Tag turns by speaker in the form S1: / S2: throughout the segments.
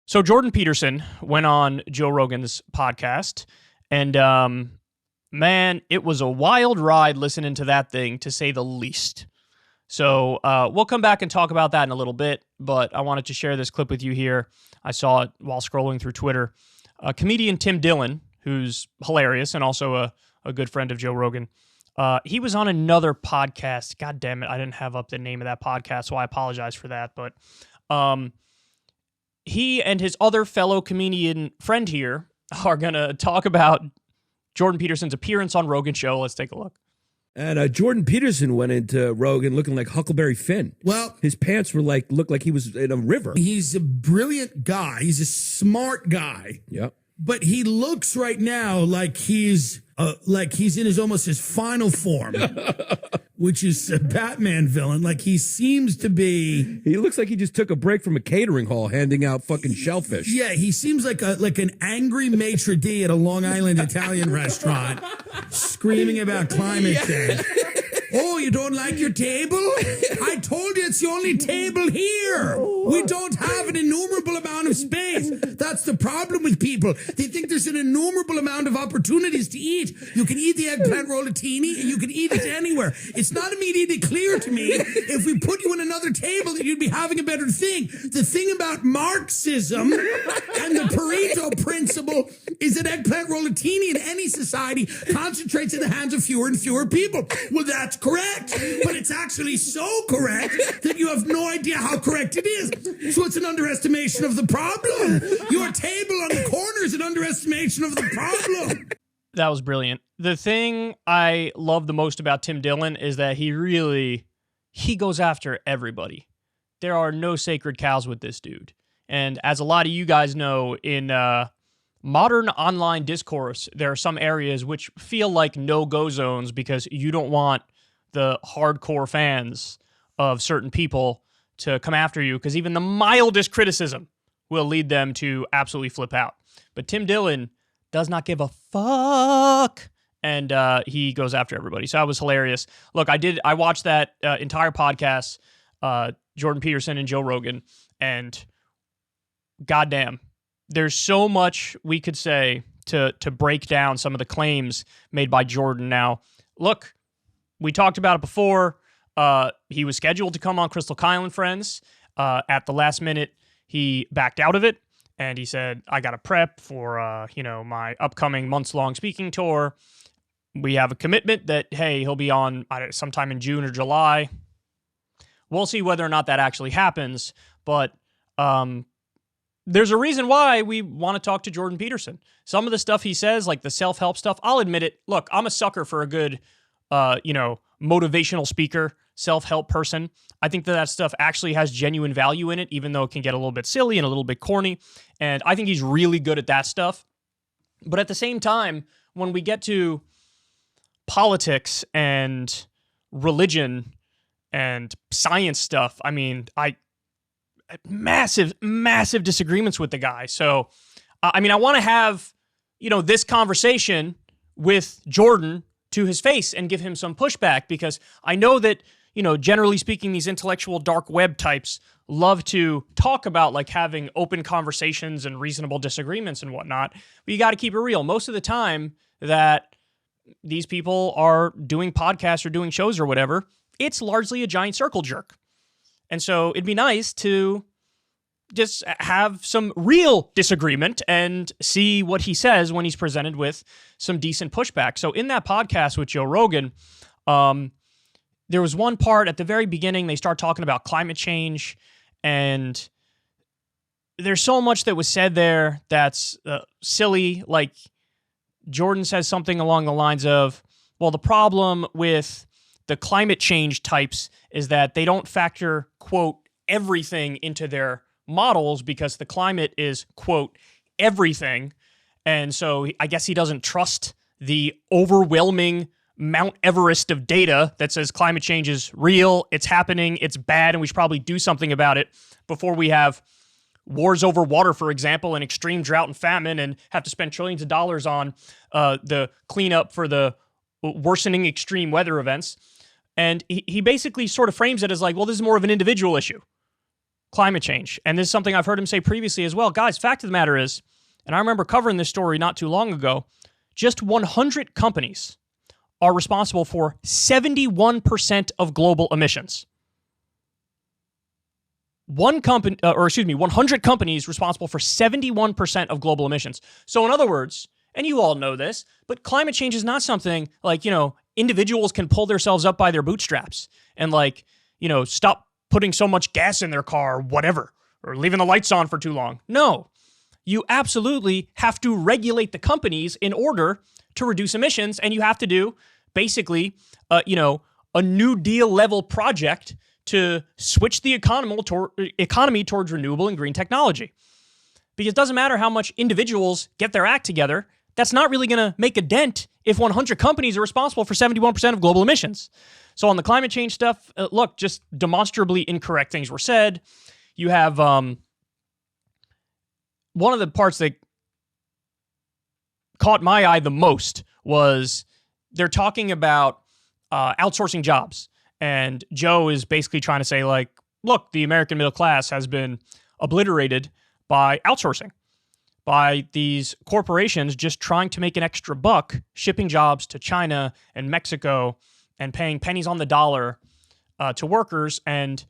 S1: So Jordan Peterson went on Joe Rogan's podcast, and man, it was a wild ride listening to that thing, to say the least. So we'll come back and talk about that in a little bit, but I wanted to share this clip with you here. I saw it while scrolling through Twitter. Comedian Tim Dillon, who's hilarious and also a good friend of Joe Rogan, he was on another podcast. God damn it, I didn't have up the name of that podcast, so I apologize for that. But he and his other fellow comedian friend here are going to talk about Jordan Peterson's appearance on Rogan's show. Let's take a look.
S2: And Jordan Peterson went into Rogan looking like Huckleberry Finn.
S3: Well,
S2: his pants looked like he was in a river.
S3: He's a brilliant guy. He's a smart guy.
S2: Yep.
S3: But he looks right now like he's in his final form, which is a Batman villain. Like he seems to be.
S2: He looks like he just took a break from a catering hall, handing out fucking shellfish.
S3: Yeah, he seems like an angry maitre d' at a Long Island Italian restaurant, screaming about climate change. Oh, you don't like your table? I told you it's the only table here. We don't have an innumerable amount of space. That's the problem with people. They think there's an innumerable amount of opportunities to eat. You can eat the eggplant rollatini and you can eat it anywhere. It's not immediately clear to me if we put you on another table that you'd be having a better thing. The thing about Marxism and the Pareto principle is that eggplant rollatini in any society concentrates in the hands of fewer and fewer people. Well, that's correct, but it's actually so correct that you have no idea how correct it is. So it's an underestimation of the problem. Your table on the corner is an underestimation of the problem.
S1: That was brilliant. The thing I love the most about Tim Dillon is that he goes after everybody. There are no sacred cows with this dude. And as a lot of you guys know, in modern online discourse, there are some areas which feel like no-go zones because you don't want the hardcore fans of certain people to come after you, because even the mildest criticism will lead them to absolutely flip out. But Tim Dillon does not give a fuck, and he goes after everybody. So that was hilarious. Look, I watched that entire podcast, Jordan Peterson and Joe Rogan, and goddamn, there's so much we could say to break down some of the claims made by Jordan. Now, look, we talked about it before. He was scheduled to come on Crystal Kyle and Friends. At the last minute, he backed out of it, and he said, I got to prep for my upcoming months-long speaking tour. We have a commitment that, hey, he'll be on sometime in June or July. We'll see whether or not that actually happens, but there's a reason why we want to talk to Jordan Peterson. Some of the stuff he says, like the self-help stuff, I'll admit it. Look, I'm a sucker for a good motivational speaker, self-help person. I think that stuff actually has genuine value in it, even though it can get a little bit silly and a little bit corny. And I think he's really good at that stuff. But at the same time, when we get to politics and religion and science stuff, I mean, massive disagreements with the guy. So, I want to have, this conversation with Jordan to his face and give him some pushback, because I know that, generally speaking, these intellectual dark web types love to talk about like having open conversations and reasonable disagreements and whatnot. But you got to keep it real. Most of the time that these people are doing podcasts or doing shows or whatever, it's largely a giant circle jerk. And so it'd be nice to just have some real disagreement and see what he says when he's presented with some decent pushback. So in that podcast with Joe Rogan, there was one part at the very beginning, they start talking about climate change, and there's so much that was said there that's silly. Like Jordan says something along the lines of, well, the problem with the climate change types is that they don't factor, quote, everything into their models because the climate is, quote, everything. And so I guess he doesn't trust the overwhelming Mount Everest of data that says climate change is real, it's happening, it's bad, and we should probably do something about it before we have wars over water, for example, and extreme drought and famine, and have to spend trillions of dollars on the cleanup for the worsening extreme weather events. And he basically sort of frames it as like, well, this is more of an individual issue. climate change. And this is something I've heard him say previously as well. Guys, fact of the matter is, and I remember covering this story not too long ago, just 100 companies are responsible for 71% of global emissions. 100 companies responsible for 71% of global emissions. So in other words, and you all know this, but climate change is not something like, individuals can pull themselves up by their bootstraps and stop putting so much gas in their car or whatever, or leaving the lights on for too long. No, you absolutely have to regulate the companies in order to reduce emissions, and you have to do basically, a New Deal level project to switch the economy towards renewable and green technology. Because it doesn't matter how much individuals get their act together, that's not really going to make a dent if 100 companies are responsible for 71% of global emissions. So on the climate change stuff, look, just demonstrably incorrect things were said. You have one of the parts that caught my eye the most was they're talking about outsourcing jobs. And Joe is basically trying to say, look, the American middle class has been obliterated by outsourcing, by these corporations just trying to make an extra buck, shipping jobs to China and Mexico and paying pennies on the dollar to workers. And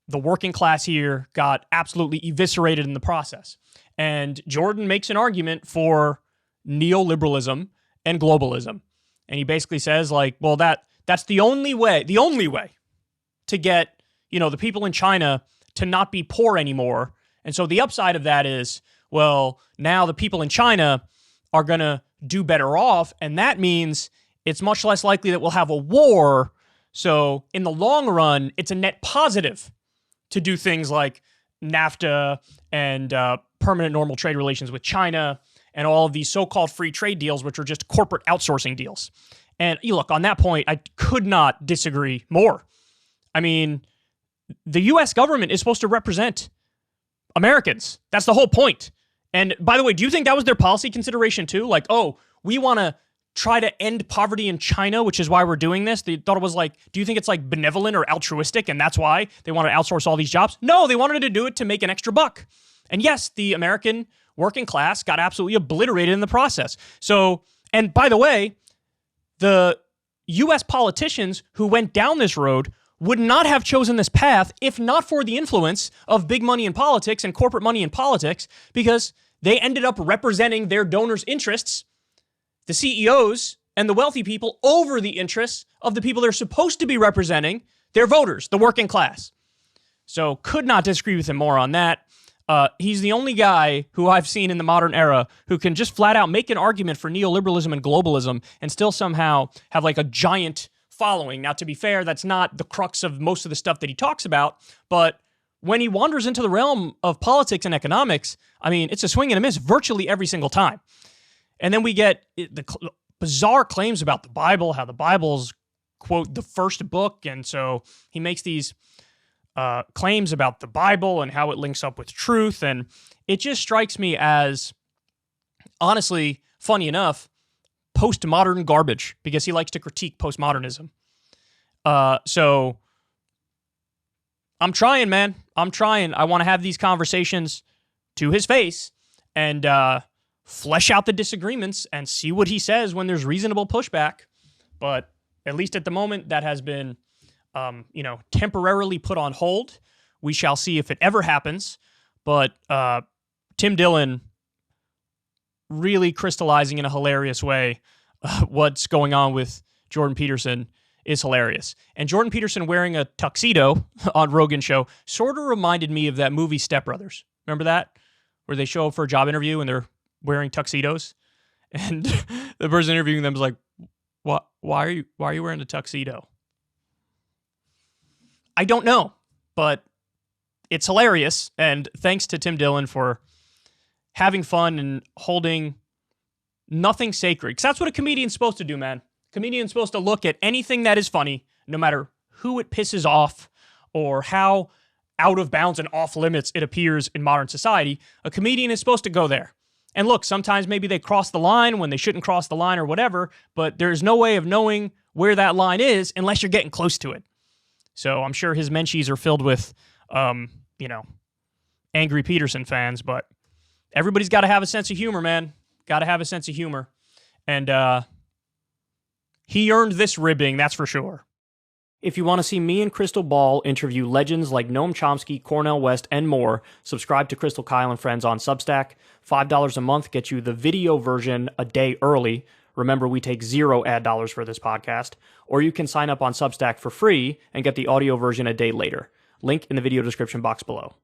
S1: the working class here got absolutely eviscerated in the process. And Jordan makes an argument for neoliberalism and globalism. And he basically says, that's the only way to get, the people in China to not be poor anymore. And so the upside of that is, well, now the people in China are going to do better off, and that means it's much less likely that we'll have a war. So in the long run, it's a net positive to do things like NAFTA and permanent normal trade relations with China and all of these so-called free trade deals, which are just corporate outsourcing deals. And you look, on that point, I could not disagree more. I mean, the U.S. government is supposed to represent Americans. That's the whole point. And by the way, do you think that was their policy consideration too? We want to try to end poverty in China, which is why we're doing this. They thought it was do you think it's benevolent or altruistic, and that's why they want to outsource all these jobs? No, they wanted to do it to make an extra buck. And yes, the American working class got absolutely obliterated in the process. So, and by the way, the U.S. politicians who went down this road would not have chosen this path if not for the influence of big money in politics and corporate money in politics, because they ended up representing their donors' interests, the CEOs and the wealthy people, over the interests of the people they're supposed to be representing, their voters, the working class. So could not disagree with him more on that. He's the only guy who I've seen in the modern era who can just flat out make an argument for neoliberalism and globalism and still somehow have a giant following. Now, to be fair, that's not the crux of most of the stuff that he talks about, but when he wanders into the realm of politics and economics, I mean, it's a swing and a miss virtually every single time. And then we get the bizarre claims about the Bible, how the Bible's, quote, the first book, and so he makes these claims about the Bible and how it links up with truth. And it just strikes me as, honestly, funny enough, postmodern garbage, because he likes to critique postmodernism. So I'm trying, man. I'm trying. I want to have these conversations to his face and flesh out the disagreements and see what he says when there's reasonable pushback. But at least at the moment, that has been temporarily put on hold. We shall see if it ever happens. But Tim Dillon really crystallizing in a hilarious way what's going on with Jordan Peterson is hilarious. And Jordan Peterson wearing a tuxedo on Rogan's show sort of reminded me of that movie Step Brothers. Remember that? Where they show up for a job interview and they're wearing tuxedos. And the person interviewing them is like, why are you wearing a tuxedo? I don't know, but it's hilarious. And thanks to Tim Dillon for having fun and holding nothing sacred. Because that's what a comedian's supposed to do, man. Comedian's supposed to look at anything that is funny, no matter who it pisses off or how out of bounds and off limits it appears in modern society. A comedian is supposed to go there. And look, sometimes maybe they cross the line when they shouldn't cross the line or whatever, but there's no way of knowing where that line is unless you're getting close to it. So I'm sure his menchies are filled with, angry Peterson fans, but everybody's got to have a sense of humor, man. Got to have a sense of humor. And he earned this ribbing, that's for sure. If you want to see me and Crystal Ball interview legends like Noam Chomsky, Cornel West, and more, subscribe to Crystal, Kyle, and Friends on Substack. $5 a month gets you the video version a day early. Remember, we take 0 ad dollars for this podcast. Or you can sign up on Substack for free and get the audio version a day later. Link in the video description box below.